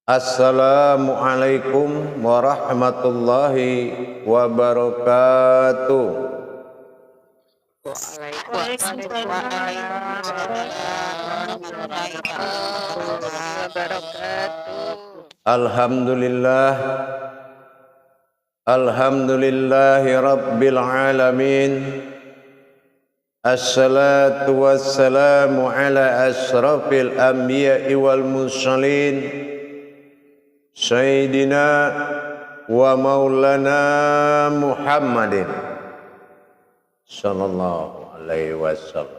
Assalamualaikum warahmatullahi wabarakatuh. Waalaikumsalam warahmatullahi wabarakatuh. Alhamdulillahi rabbil alamin. Assalatu wassalamu ala asrafil anbiya'i wal mursalin Sayyidina wa maulana Muhammadin sallallahu alaihi wasallam.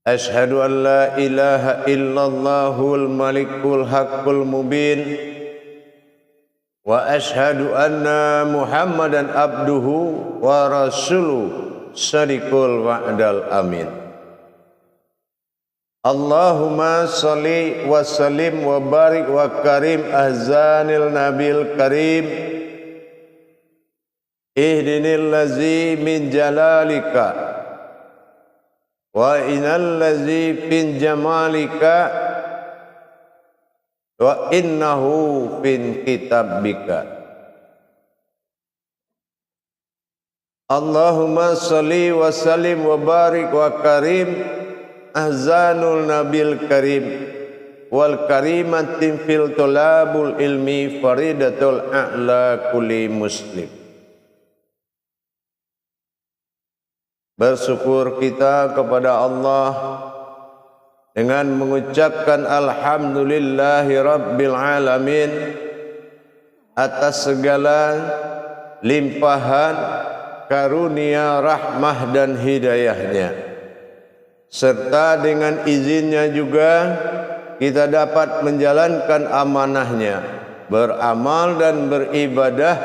Ashhadu an la ilaha illallahul malikul haqqul mubin wa ashhadu anna Muhammadan abduhu wa rasuluhu sadiqul wa'dal amin. Allahumma salli wa sallim wa barik wa karim ahzanil nabil karim ihdinil lazi min jalalika wa inal lazi fin jamalika wa innahu fin kitabika. Allahumma salli wa sallim wa barik wa karim ahzanul nabil karim wal karimatin fil tulabul ilmi faridatul a'la kulli muslim. Bersyukur kita kepada Allah dengan mengucapkan alhamdulillahi rabbil alamin atas segala limpahan karunia, rahmah dan hidayahnya, serta dengan izinnya juga kita dapat menjalankan amanahnya, beramal dan beribadah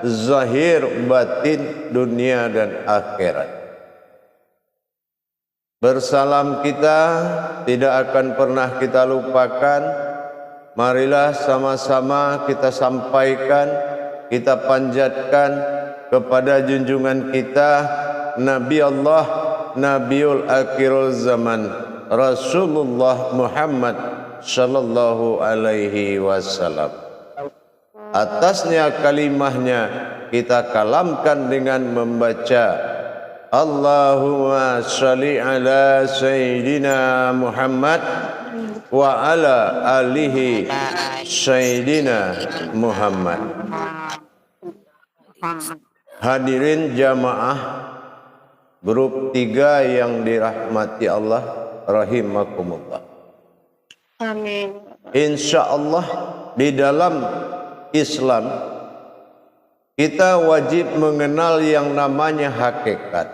zahir batin dunia dan akhirat. Bersalam kita tidak akan pernah kita lupakan. Marilah sama-sama kita sampaikan, kita panjatkan kepada junjungan kita Nabi Allah, Nabiul Akhirul Zaman, Rasulullah Muhammad sallallahu alaihi wasallam. Atasnya kalimahnya kita kalamkan dengan membaca Allahumma sholli ala Sayyidina Muhammad wa ala alihi Sayyidina Muhammad. Hadirin jamaah grup 3 yang dirahmati Allah rahimakumullah. Amin. Insyaallah di dalam Islam kita wajib mengenal yang namanya hakikat.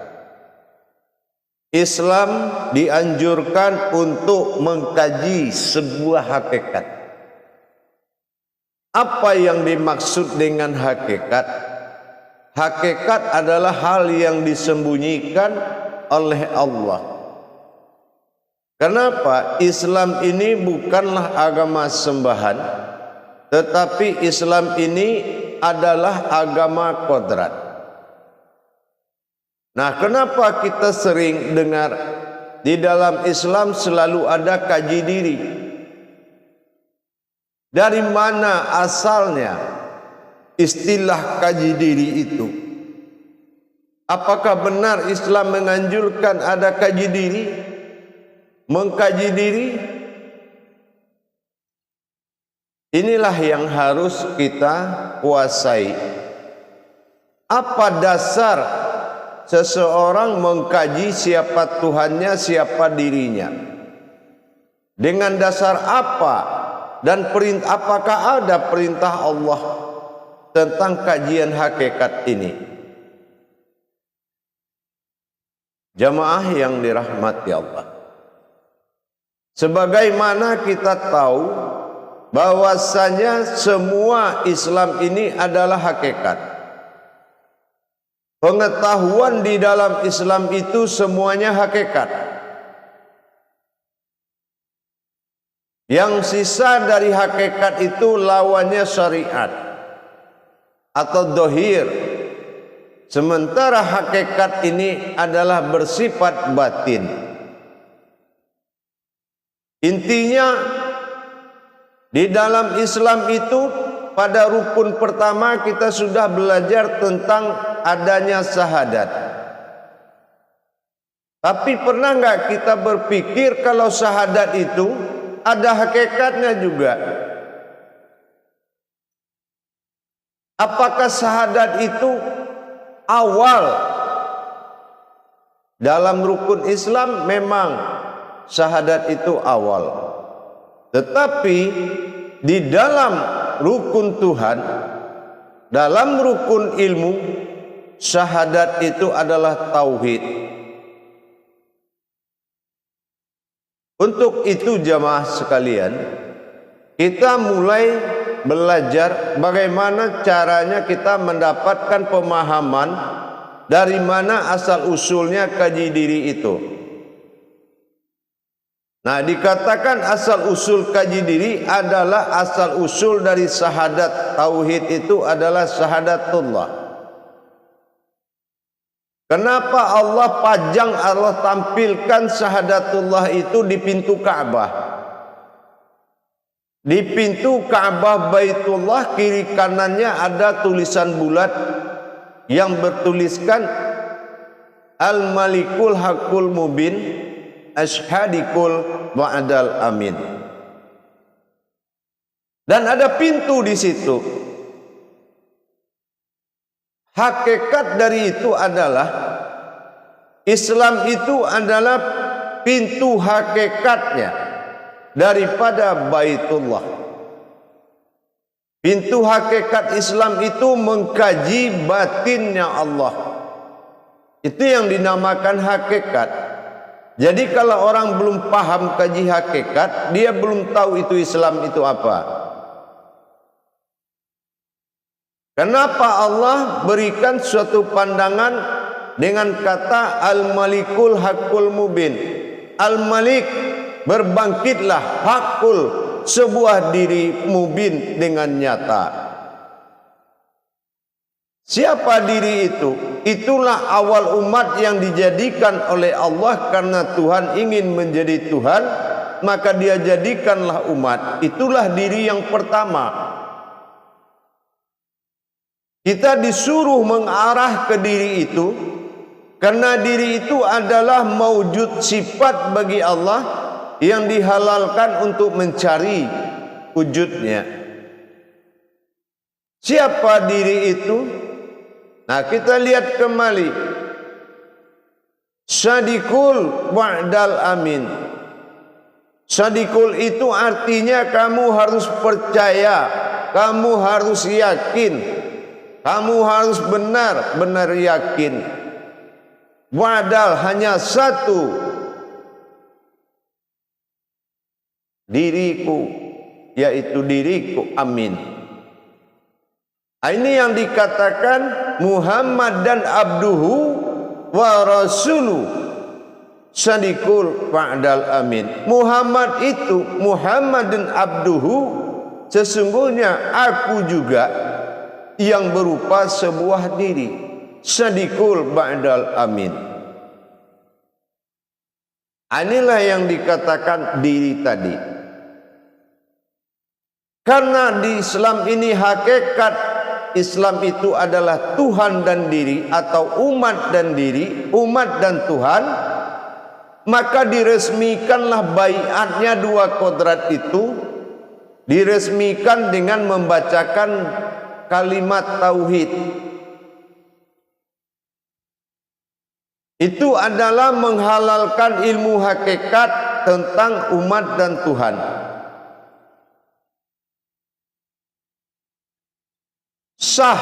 Islam dianjurkan untuk mengkaji sebuah hakikat. Apa yang dimaksud dengan hakikat? Hakikat adalah hal yang disembunyikan oleh Allah. Kenapa? Islam ini bukanlah agama sembahan, tetapi Islam ini adalah agama kodrat. Nah, kenapa kita sering dengar di dalam Islam selalu ada kaji diri? Dari mana asalnya istilah kaji diri itu? Apakah benar Islam menganjurkan ada kaji diri? Mengkaji diri? Inilah yang harus kita kuasai. Apa dasar seseorang mengkaji siapa Tuhannya, siapa dirinya? Dengan dasar apa? Dan apakah ada perintah Allah tentang kajian hakikat ini? Jamaah yang dirahmati Allah, sebagaimana kita tahu bahwasanya semua Islam ini adalah hakikat. Pengetahuan di dalam Islam itu semuanya hakikat. Yang sisa dari hakikat itu lawannya syariat atau dohir. Sementara hakikat ini adalah bersifat batin. Intinya Di dalam Islam itu pada rukun pertama kita sudah belajar tentang adanya syahadat. Tapi pernah enggak kita berpikir kalau syahadat itu ada hakikatnya juga? Apakah syahadat itu awal dalam rukun Islam? Memang syahadat itu awal. Tetapi di dalam rukun Tuhan, dalam rukun ilmu, syahadat itu adalah tauhid. Untuk itu jamaah sekalian, kita mulai belajar bagaimana caranya kita mendapatkan pemahaman dari mana asal usulnya kaji diri itu. Nah, dikatakan asal usul kaji diri adalah asal usul dari syahadat. Tauhid itu adalah syahadatullah. Kenapa Allah tampilkan syahadatullah itu di pintu Ka'bah? Di pintu Ka'bah Baitullah kiri kanannya ada tulisan bulat yang bertuliskan Al-Malikul Hakul Mubin Ashhadikul ba'dal amin. Dan ada pintu di situ. Hakikat dari itu adalah Islam itu adalah pintu hakikatnya daripada Baitullah. Pintu hakikat Islam itu mengkaji batinnya Allah. Itu yang dinamakan hakikat. Jadi kalau orang belum paham kaji hakikat, dia belum tahu itu Islam itu apa. Kenapa Allah berikan suatu pandangan dengan kata Al-Malikul Hakul Mubin? Al-Malik, berbangkitlah, hakul, sebuah diri, mubin, dengan nyata. Siapa diri itu? Itulah awal umat yang dijadikan oleh Allah karena Tuhan ingin menjadi Tuhan, maka dia jadikanlah umat. Itulah diri yang pertama. Kita disuruh mengarah ke diri itu karena diri itu adalah maujud sifat bagi Allah yang dihalalkan untuk mencari wujudnya. Siapa diri itu? Nah, kita lihat kembali. Sadikul ba'dal amin. Sadikul itu artinya kamu harus percaya, kamu harus yakin, kamu harus benar-benar yakin. Ba'dal hanya satu, diriku, yaitu diriku, amin. Ini yang dikatakan Muhammad dan abduhu wa rasuluh sadikul ba'dal amin. Muhammad itu, Muhammad dan abduhu, sesungguhnya aku juga yang berupa sebuah diri, sadikul ba'dal amin. Inilah yang dikatakan diri tadi. Karena di Islam ini hakikat Islam itu adalah Tuhan dan diri, atau umat dan diri, umat dan Tuhan, maka diresmikanlah baiatnya dua kodrat itu, diresmikan dengan membacakan kalimat tauhid. Itu adalah menghalalkan ilmu hakikat tentang umat dan Tuhan. Sah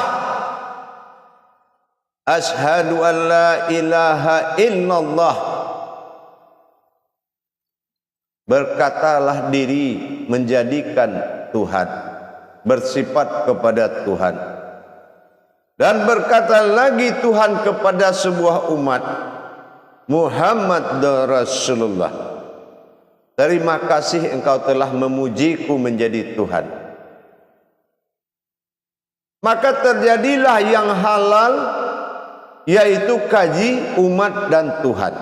asyhadu an la ilaha illallah. Berkatalah diri menjadikan Tuhan, bersifat kepada Tuhan. Dan berkata lagi Tuhan kepada sebuah umat, Muhammad Rasulullah, terima kasih engkau telah memujiku menjadi Tuhan. Maka terjadilah yang halal, yaitu kaji umat dan Tuhan.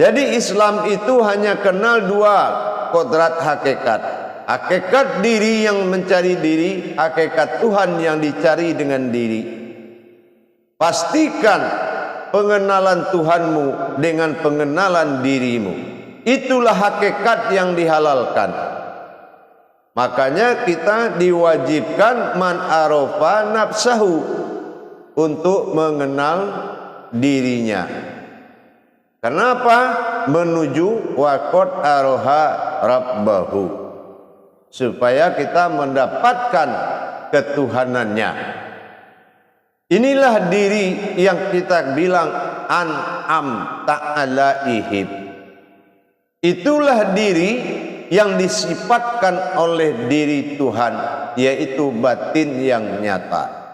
Jadi Islam itu hanya kenal dua kodrat hakikat. Hakikat diri yang mencari diri, hakikat Tuhan yang dicari dengan diri. Pastikan pengenalan Tuhanmu dengan pengenalan dirimu. Itulah hakikat yang dihalalkan. Makanya kita diwajibkan man arofa nafsahu, untuk mengenal dirinya. Kenapa? Menuju waqad aroha rabbahu, supaya kita mendapatkan ketuhanannya. Inilah diri yang kita bilang an'am ta'alaihim. Itulah diri yang disifatkan oleh diri Tuhan, yaitu batin yang nyata.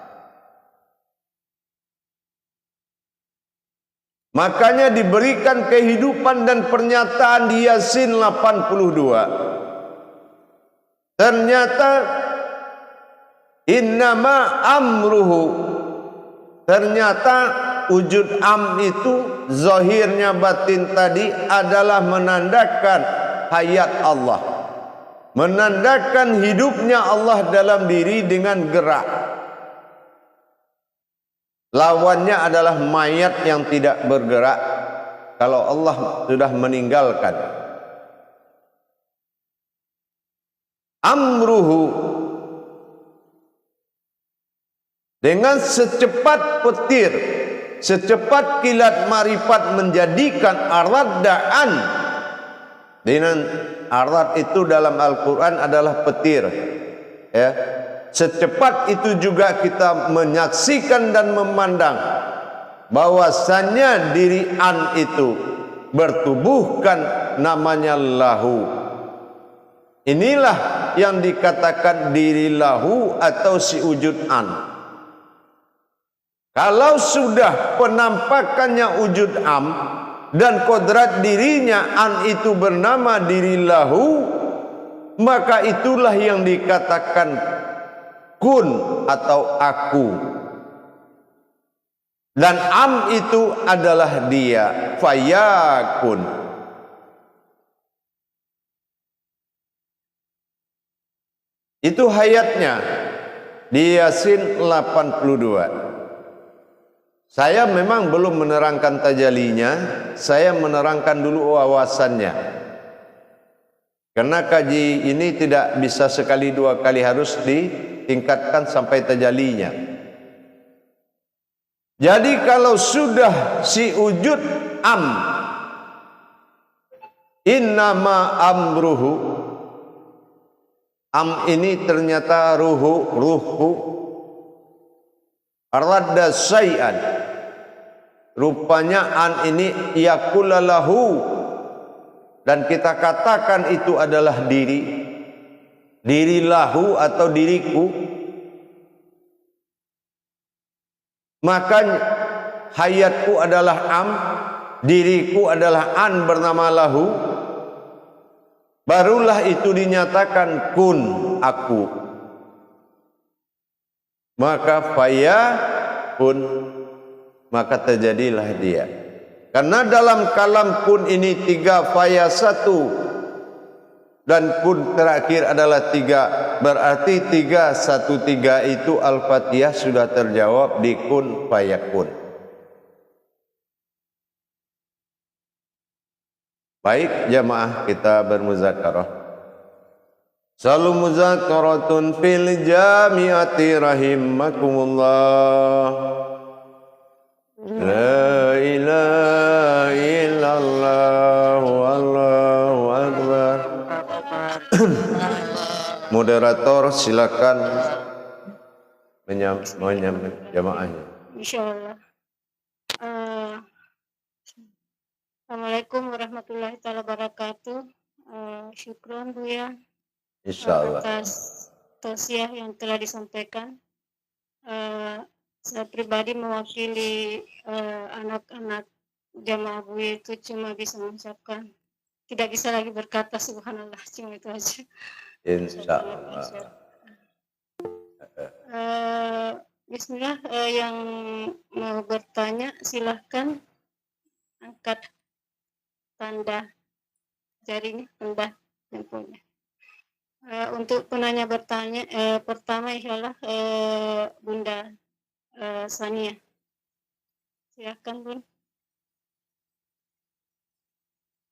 Makanya diberikan kehidupan dan pernyataan di Yasin 82. Ternyata innama amruhu, ternyata wujud am itu zahirnya batin tadi adalah menandakan hayat Allah, menandakan hidupnya Allah dalam diri dengan gerak. Lawannya adalah mayat yang tidak bergerak kalau Allah sudah meninggalkan. Amruhu, dengan secepat petir, secepat kilat marifat menjadikan aradaan. Dengan arad itu dalam Al-Quran adalah petir, ya. Secepat itu juga kita menyaksikan dan memandang bahwasannya diri an itu bertubuhkan namanya lahu. Inilah yang dikatakan diri lahu atau si wujud an. Kalau sudah penampakannya wujud am dan kodrat dirinya an itu bernama diri lahu, maka itulah yang dikatakan kun atau aku. Dan am itu adalah dia, fayakun. Itu hayatnya di Yasin 82. Saya memang belum menerangkan tajalinya, saya menerangkan dulu wawasannya. Karena kaji ini tidak bisa sekali dua kali, harus ditingkatkan sampai tajalinya. Jadi kalau sudah si wujud am, innama amruhu, am ini ternyata ruhu, arada syai'an, rupanya an ini yakulalahu, dan kita katakan itu adalah diri lahu atau diriku. Maka hayatku adalah am, diriku adalah an bernama lahu. Barulah itu dinyatakan kun, aku. Maka faya kun, maka terjadilah dia. Karena dalam kalam kun ini 3, faya 1, dan kun terakhir adalah 3. Berarti 3, 1, 3 itu Al-Fatihah sudah terjawab di kun fayakun. Baik jamaah, kita bermuzakarah. Salu muzakaratun fil jamiati rahimakumullah. La ilaha illallah wallahu akbar. Moderator silakan menyampaikan jamaahnya. Insyaallah. Assalamualaikum warahmatullahi wabarakatuh. Syukron Bu ya, Insyaallah. atas tausiah yang telah disampaikan. Saya pribadi mewakili anak-anak jamaah Bu itu cuma bisa mengucapkan, tidak bisa lagi berkata subhanallah, cuma itu aja. Insyaallah. Bismillah, yang mau bertanya silahkan angkat tanda jarinya, tanda jempolnya. Untuk penanya bertanya, pertama ialah Bunda Sania. Silakan Bun.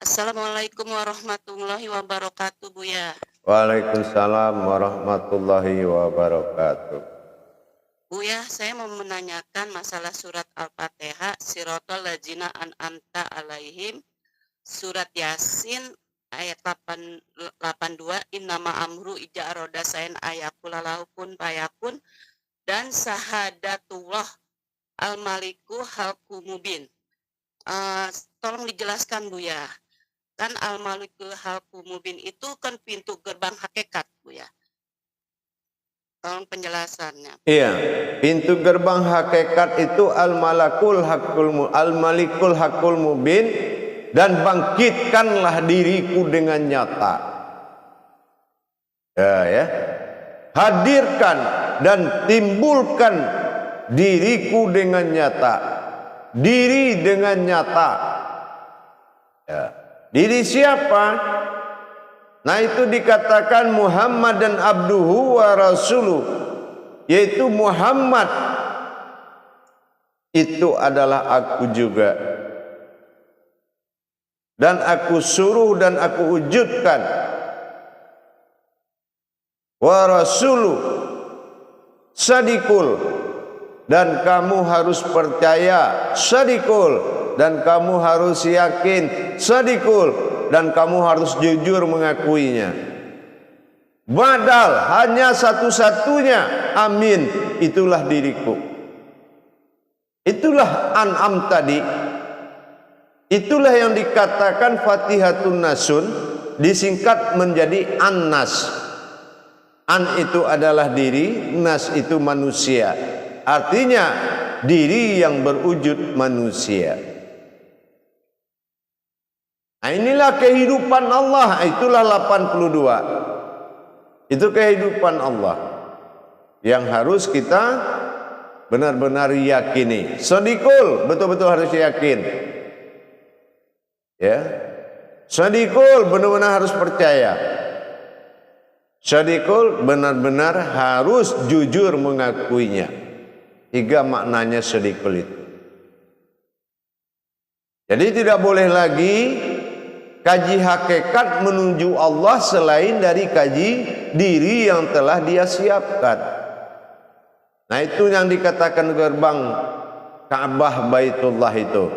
Assalamualaikum warahmatullahi wabarakatuh, Buya. Waalaikumsalam warahmatullahi wabarakatuh. Buya, saya mau menanyakan masalah surat Al-Fatihah, Siratal ladzina an'amta alaihim, surat Yasin ayat 82, innama amru ija aroda sain ayakula lahukun payakun, dan sahadatullah al-maliku halku mubin. Tolong dijelaskan, Buya. Kan al-maliku halku mubin itu kan pintu gerbang hakikat, Buya. Tolong penjelasannya. Iya, pintu gerbang hakikat itu al-malikul hakul mubin, dan bangkitkanlah diriku dengan nyata. Ya. Hadirkan dan timbulkan diriku dengan nyata. Diri dengan nyata. Ya. Diri siapa? Nah, itu dikatakan Muhammad dan abduhu wa rasuluh, yaitu Muhammad itu adalah aku juga, dan aku suruh dan aku wujudkan. Wa rasuluh sadikul, dan kamu harus percaya, sadikul, dan kamu harus yakin, sadikul, dan kamu harus jujur mengakuinya. Badal hanya satu-satunya, amin, itulah diriku. Itulah an'am tadi. Itulah yang dikatakan Fatihatun Nasun, disingkat menjadi An-Nas. An itu adalah diri, Nas itu manusia. Artinya diri yang berwujud manusia. Nah, inilah kehidupan Allah, itulah 82. Itu kehidupan Allah yang harus kita benar-benar yakini. Sodikul, betul-betul harus yakin. Ya. Sodikul, benar-benar harus percaya. Sodikul, benar-benar harus jujur mengakuinya. 3 maknanya sodikul itu. Jadi tidak boleh lagi kaji hakikat menuju Allah selain dari kaji diri yang telah dia siapkan. Nah, itu yang dikatakan gerbang Ka'bah Baitullah itu.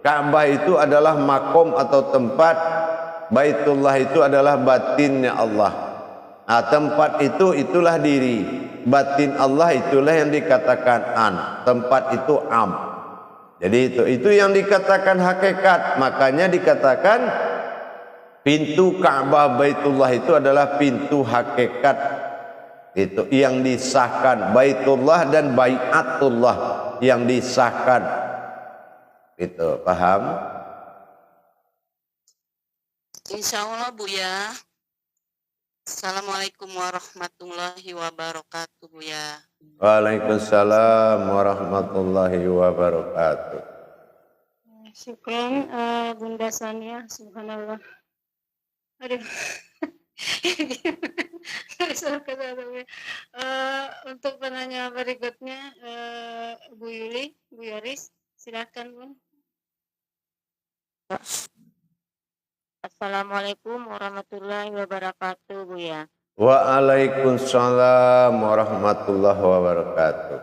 Ka'bah itu adalah makom atau tempat, Baitullah itu adalah batinnya Allah. Nah, tempat itu itulah diri, batin Allah itulah yang dikatakan an, tempat itu am. Jadi itu yang dikatakan hakikat. Makanya dikatakan pintu Ka'bah Baitullah itu adalah pintu hakikat. Itu yang disahkan, Baitullah dan Baiatullah yang disahkan. Itu paham? Insya Allah, Buya. Assalamualaikum warahmatullahi wabarakatuh, Buya. Waalaikumsalam warahmatullahi wabarakatuh. Syukran Bunda Sania, subhanallah. Aduh. Untuk penanya berikutnya Bu Yuli, Bu Yaris, silakan Bun. Assalamualaikum warahmatullahi wabarakatuh, Buya. Waalaikumsalam warahmatullahi wabarakatuh.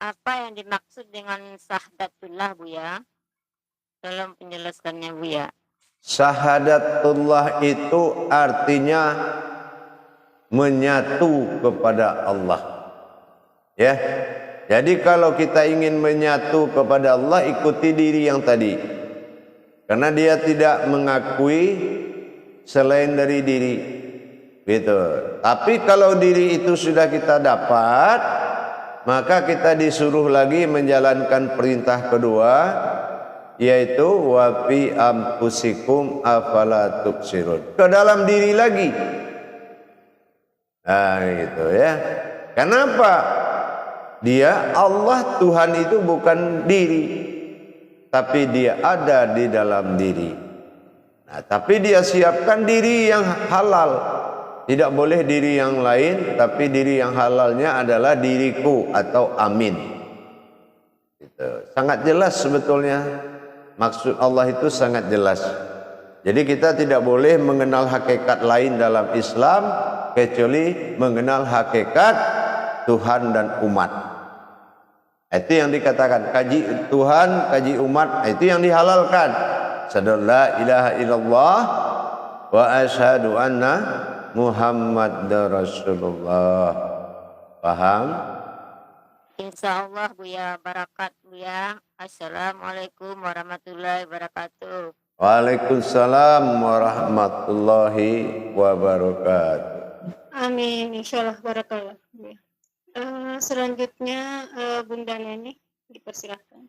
Apa yang dimaksud dengan sahdatullah, Buya? Tolong penjelaskannya, Buya. Syahadatullah itu artinya menyatu kepada Allah. Ya. Jadi kalau kita ingin menyatu kepada Allah, ikuti diri yang tadi. Karena dia tidak mengakui selain dari diri. Gitu. Tapi kalau diri itu sudah kita dapat, maka kita disuruh lagi menjalankan perintah kedua, yaitu wa fi anfusikum afala tubsirun. Ke dalam diri lagi. Nah, gitu ya. Kenapa? Dia Allah, Tuhan itu bukan diri, tapi dia ada di dalam diri. Nah, tapi dia siapkan diri yang halal. Tidak boleh diri yang lain, tapi diri yang halalnya adalah diriku atau amin. Gitu. Sangat jelas sebetulnya. Maksud Allah itu sangat jelas. Jadi kita tidak boleh mengenal hakikat lain dalam Islam kecuali mengenal hakikat Tuhan dan umat. Itu yang dikatakan kaji Tuhan, kaji umat, itu yang dihalalkan. Asyhadu la ilaha illallah wa asyhadu anna Muhammadar Rasulullah. Paham? Insya Allah Buya, barakat Buya. Assalamualaikum warahmatullahi wabarakatuh. Waalaikumsalam warahmatullahi wabarakatuh. Amin, insyaallah barakallah. Selanjutnya Bunda Neni dipersilakan.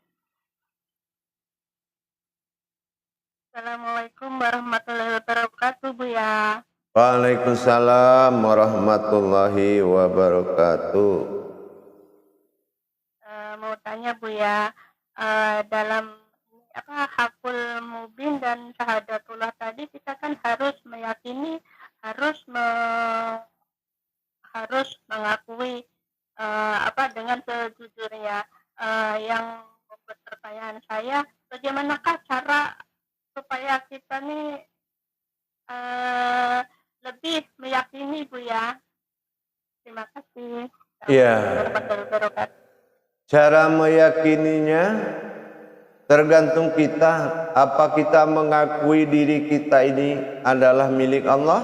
Assalamualaikum warahmatullahi wabarakatuh Buya. Waalaikumsalam warahmatullahi wabarakatuh. Mau tanya Buya, dalam hakul mubin dan syahadatullah tadi kita kan harus meyakini, harus mengakui dengan sejujurnya. Yang membuat pertanyaan saya, bagaimanakah cara supaya kita nih lebih meyakini Buya? Terima kasih. Iya. Cara meyakininya tergantung kita. Apa kita mengakui diri kita ini adalah milik Allah?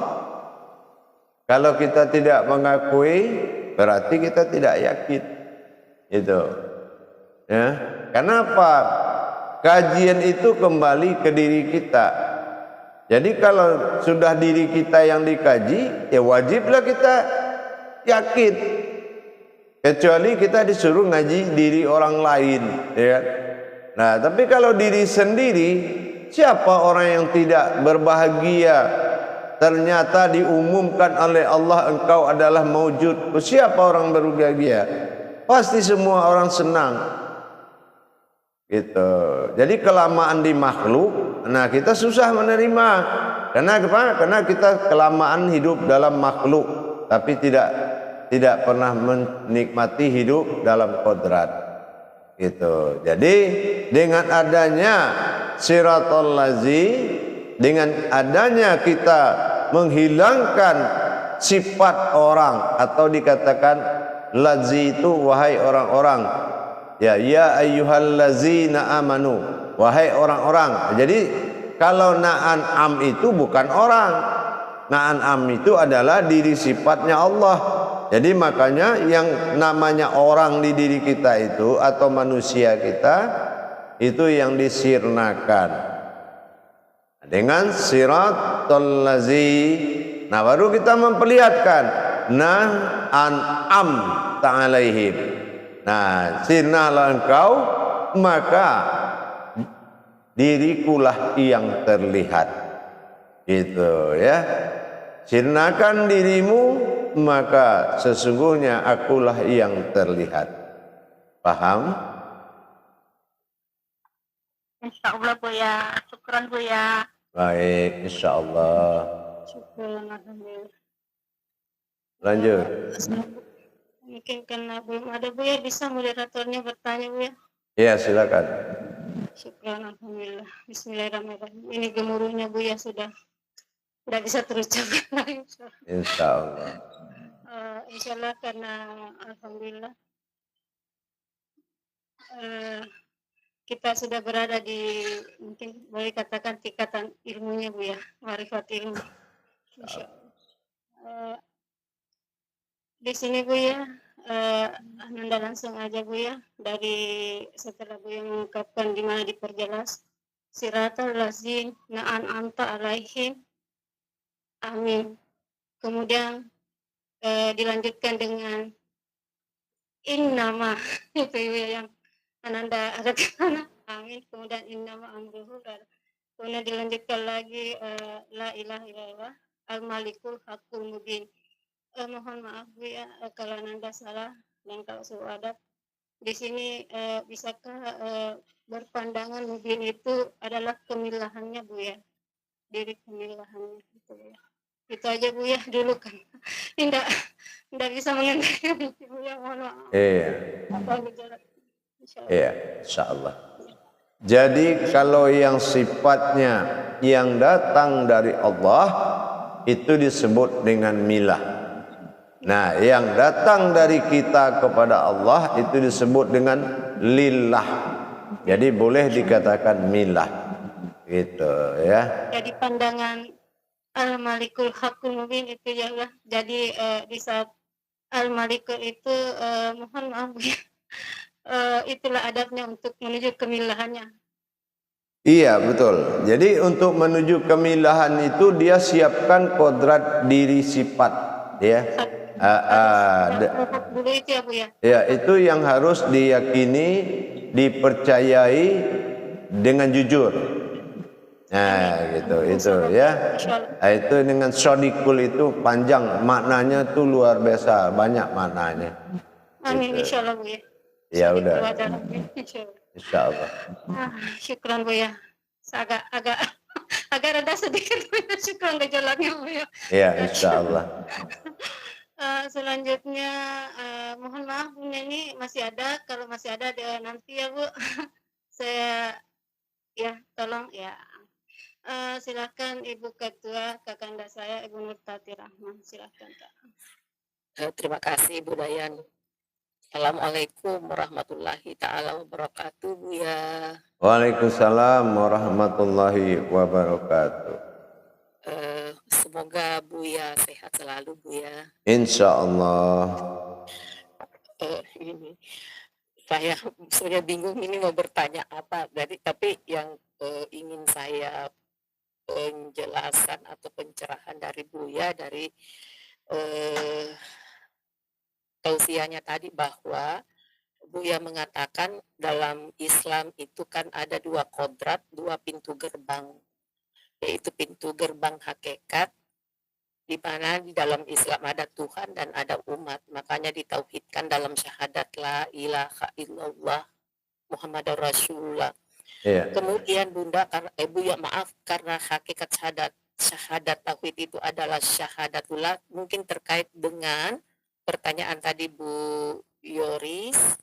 Kalau kita tidak mengakui, berarti kita tidak yakin. Itu. Ya. Kenapa? Kajian itu kembali ke diri kita. Jadi kalau sudah diri kita yang dikaji, ya wajiblah kita yakin. Kecuali kita disuruh ngaji diri orang lain, ya. Nah, tapi kalau diri sendiri, siapa orang yang tidak berbahagia? Ternyata diumumkan oleh Allah engkau adalah maujud. Siapa orang berbahagia? Pasti semua orang senang. Gitu. Jadi kelamaan di makhluk, nah kita susah menerima. Karena apa? Karena kita kelamaan hidup dalam makhluk, tapi tidak pernah menikmati hidup dalam kodrat. Gitu. Jadi dengan adanya siratal lazi, dengan adanya kita menghilangkan sifat orang, atau dikatakan lazi itu wahai orang-orang. Ya ayyuhallazina amanu, wahai orang-orang. Jadi kalau na'an am itu bukan orang. Na'an am itu adalah diri sifatnya Allah. Jadi makanya yang namanya orang di diri kita itu atau manusia kita itu yang disirnakan dengan siratal lazi. Nah, baru kita memperlihatkan an'am ta'alaihim. Nah, sirnalah engkau, maka dirikulah yang terlihat. Gitu ya. Sirnakan dirimu, maka sesungguhnya akulah yang terlihat. Paham? Insyaallah Buya. Syukran Buya. Baik, insyaallah. Syukran, alhamdulillah. Lanjut. Mungkin karena belum ada Buya, bisa moderatornya bertanya Buya? Ya, silakan. Syukran, alhamdulillah. Bismillahirrahmanirrahim. Ini gemuruhnya Buya sudah tidak bisa terucapkan lagi. Insyaallah. Insyaallah, karena alhamdulillah kita sudah berada di, mungkin boleh katakan tingkatan ilmunya Buya, marifat ilmu. Insyaallah. Di sini Buya, Ananda langsung aja Buya, dari setelah Buya mengungkapkan di mana diperjelas siratal lazin na'an anta alaihim, amin. Kemudian dilanjutkan dengan innama, itu Buya yang Ananda ada di mana, amin. Kemudian innama amruhu, kemudian dilanjutkan lagi la ilaha illallah al-malikul haqqul mubin. Mohon maaf Buya kalau Ananda salah dan kalau suhu adab. Di sini bisakah berpandangan mubin itu adalah kemilahannya Buya? diri kemilahannya gitu ya. Itu aja Bu ya dulu kan. Tidak bisa mengendalikan itu Bu ya, mohon maaf. Iya, Apa gejala? Insyaallah. iya, insyaallah. Jadi kalau yang sifatnya yang datang dari Allah itu disebut dengan milah. Nah, yang datang dari kita kepada Allah itu disebut dengan lillah. Jadi boleh dikatakan milah. Gitu ya. Jadi pandangan Al-Malikul Hakul Mubin itu ya Allah. Jadi di saat Al-Malikul itu mohon maaf Bu ya. Itulah adabnya untuk menuju kemilahannya. Iya, betul. Jadi untuk menuju kemilahan itu dia siapkan kodrat diri sifat, ya. Dulu itu ya Bu ya. Ya, itu yang harus diyakini, dipercayai dengan jujur. Nah, gitu, itu ya. Nah, itu dengan sodikul itu panjang, maknanya tuh luar biasa, banyak maknanya. Amin Gitu. insyaallah Bu ya. Ya udah. Insyaallah. Insyaallah. Syukran Bu ya. Agak reda sedikit Bu ya. Syukran gejolaknya Bu ya. Ya, insyaallah. Selanjutnya mohon maaf Bu ini masih ada, kalau masih ada nanti ya Bu. Saya ya tolong ya. Silakan Ibu Ketua Kakanda saya Ibu Nurtati Rahman, silakan Kak. Terima kasih Bu Dayan. Assalamualaikum warahmatullahi taala wabarakatuh Bu ya. Waalaikumsalam warahmatullahi wabarakatuh. Semoga Bu ya sehat selalu Bu ya. Insyaallah. Ini saya sebenarnya bingung ini mau bertanya apa, tapi yang ingin saya penjelasan atau pencerahan dari Buya dari tausiahnya tadi bahwa Buya mengatakan dalam Islam itu kan ada dua kodrat, dua pintu gerbang, yaitu pintu gerbang hakikat, di mana di dalam Islam ada Tuhan dan ada umat, makanya ditauhidkan dalam syahadat la ilaha illallah Muhammadur Rasulullah. Iya. Kemudian Bunda, Buya maaf, karena hakikat syahadat tauhid itu adalah syahadatullah, mungkin terkait dengan pertanyaan tadi Bu Yoris.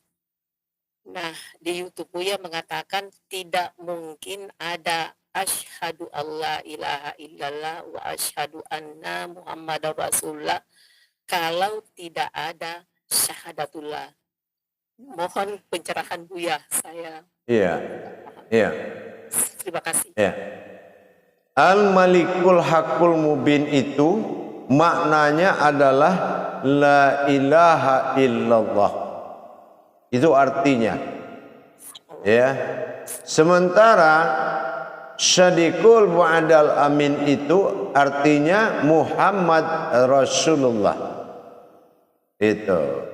Nah, di YouTube Buya mengatakan tidak mungkin ada asyhadu alla ilaha illallah wa asyhadu anna Muhammadar Rasulullah kalau tidak ada syahadatullah. Mohon pencerahan Buya, saya. Iya. Iya. Terima kasih. Ya. Al-Malikul Hakul Mubin itu maknanya adalah la ilaha illallah. Itu artinya. Ya. Sementara Syadikul Mu'adal Amin itu artinya Muhammad Rasulullah. Itu.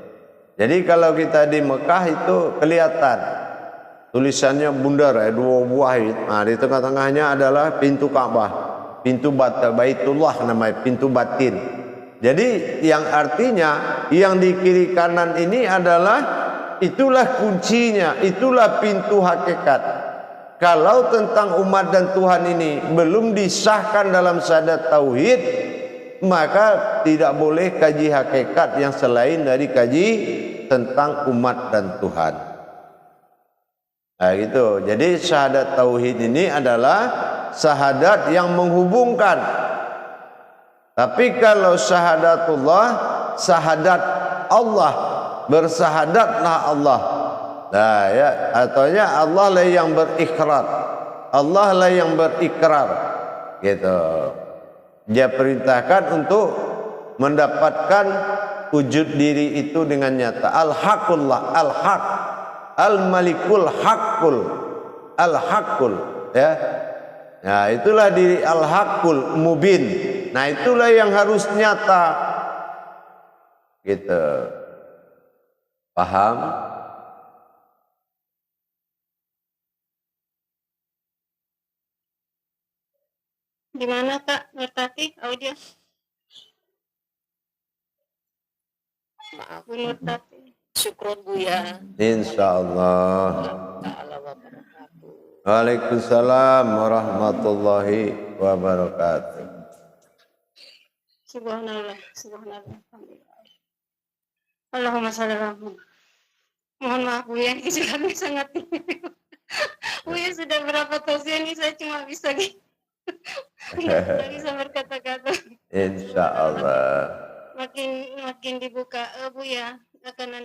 Jadi kalau kita di Mekah itu kelihatan tulisannya bundar ya, dua buah. Nah, di tengah-tengahnya adalah pintu Ka'bah, pintu Baitullah namanya, pintu batin. Jadi yang artinya yang di kiri kanan ini adalah itulah kuncinya, itulah pintu hakikat. Kalau tentang umat dan Tuhan ini belum disahkan dalam syahadat tauhid, maka tidak boleh kaji hakikat yang selain dari kaji tentang umat dan Tuhan. Nah, gitu. Jadi syahadat tauhid ini adalah syahadat yang menghubungkan. Tapi kalau syahadatullah, syahadat Allah, bersahadatlah Allah. Nah, ya, artinya Allah lah yang berikrar. Allah lah yang berikrar. Gitu. Dia perintahkan untuk mendapatkan wujud diri itu dengan nyata. Al-Haqqullah, Al-Haq, Al-Malikul Haqqul, Al-Haqqul, ya. Nah, itulah diri Al-Haqqul Mubin. Nah, itulah yang harus nyata. Gitu. Paham? Gimana Kak Nurtati audio? Maaf, Bu Nurtati. syukron Buya. Insyaallah. Ta'ala wabarakatuh. Waalaikumsalam warahmatullahi wabarakatuh. Subhanallah, subhanallah. Alhamdulillah. Allahumma sholli ala Muhammad. Mohon maaf Buya, ini kami sangat Buya sudah berapa tausiah ini saya cuma bisa nggak bisa berkata-kata. Insya Allah. Makin dibuka Buya, akan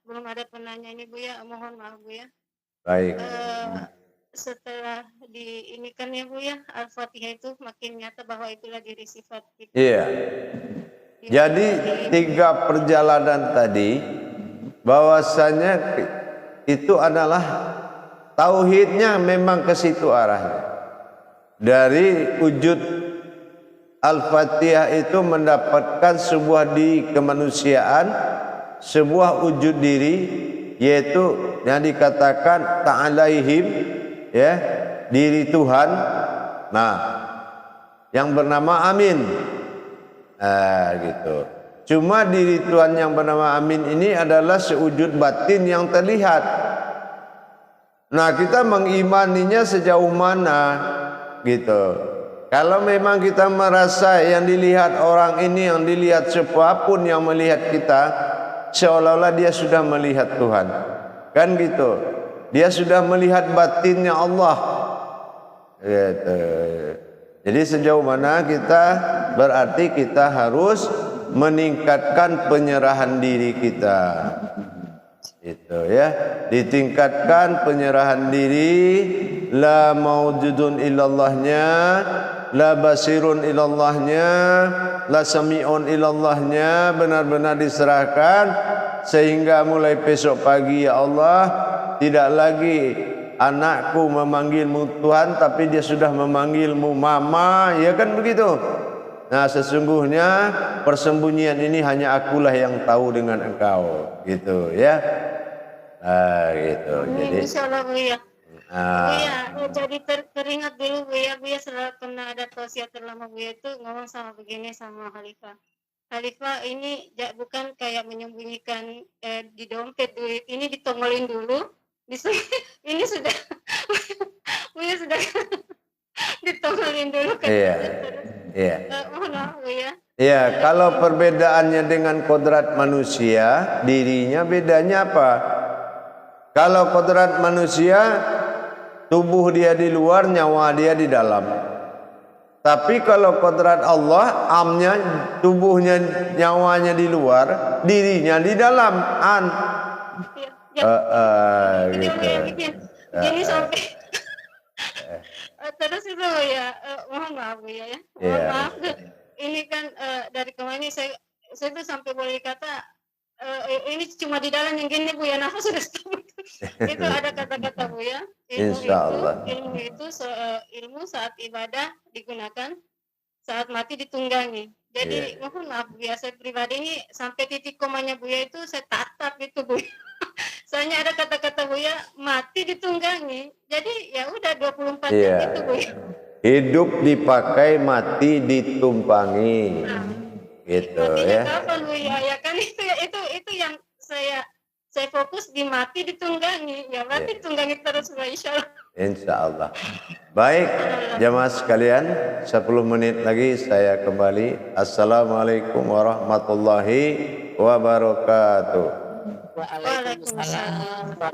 belum ada penanya ini Buya, mohon maaf Buya. Baik. Setelah ini kan ya Buya, Al-Fatihah itu makin nyata bahwa itulah diri sifat kita. Iya. Jadi 3 perjalanan tadi bahwasanya itu adalah tauhidnya memang ke situ arahnya. Dari wujud Al-Fatihah itu mendapatkan sebuah diri kemanusiaan, sebuah wujud diri, yaitu yang dikatakan ta'alaihim, ya, diri Tuhan. Nah, yang bernama Amin. Gitu. Cuma diri Tuhan yang bernama Amin ini adalah sewujud batin yang terlihat. Nah, kita mengimaninya sejauh mana gitu. Kalau memang kita merasa yang dilihat orang ini, yang dilihat siapapun yang melihat kita, seolah-olah dia sudah melihat Tuhan. Kan gitu. Dia sudah melihat batinnya Allah. Gitu. Jadi sejauh mana kita, berarti kita harus meningkatkan penyerahan diri kita. Itu ya, ditingkatkan penyerahan diri, la maujudun illallahnya, la basirun illallahnya, la sami'un illallahnya, benar-benar diserahkan sehingga mulai besok pagi ya Allah, tidak lagi anakku memanggilmu Tuhan, tapi dia sudah memanggilmu Mama, ya kan begitu. Nah, sesungguhnya persembunyian ini hanya akulah yang tahu dengan engkau, gitu ya. Gitu. Jadi insyaallah Buya. Buya, jadi teringat dulu Buya setelah pernah ada tausiah terlama Buya itu ngomong sama begini sama Khalifah. Khalifah ini bukan kayak menyembunyikan di dompet duit, ini ditongolin dulu. Ini sudah Buya sudah ditongolin dulu kan. Iya. Iya. Mohon maaf Buya. Ya, kalau perbedaannya dengan kodrat manusia, dirinya bedanya apa? Kalau kodrat manusia, tubuh dia di luar, nyawa dia di dalam. Tapi kalau kodrat Allah, amnya, tubuhnya, nyawanya di luar, dirinya di dalam. Gitu. Jadi sampai terus itu ya, mohon maaf Buya ya. Mohon maaf. Ini kan dari kemarin saya tuh sampai boleh kata ini cuma di dalam yang gini Buya, nafas sudah stop. Itu ada kata-kata Buya, ilmu itu ilmu saat ibadah digunakan, saat mati ditunggangi. Jadi mohon maaf Buya, saya pribadi ini sampai titik komanya Buya itu saya tatap itu Buya. Soalnya ada kata-kata Buya mati ditunggangi. Jadi ya udah 24 jam itu Buya. Hidup dipakai, mati ditumpangi. Gitu ya. Kapan Buya? Ya kan itu yang saya fokus di mati ditunggangi. Ya berarti tunggangi terus Buya, insyaallah. Insyaallah. Baik, jamaah sekalian, 10 menit lagi saya kembali. Assalamualaikum warahmatullahi wabarakatuh. Waalaikumsalam.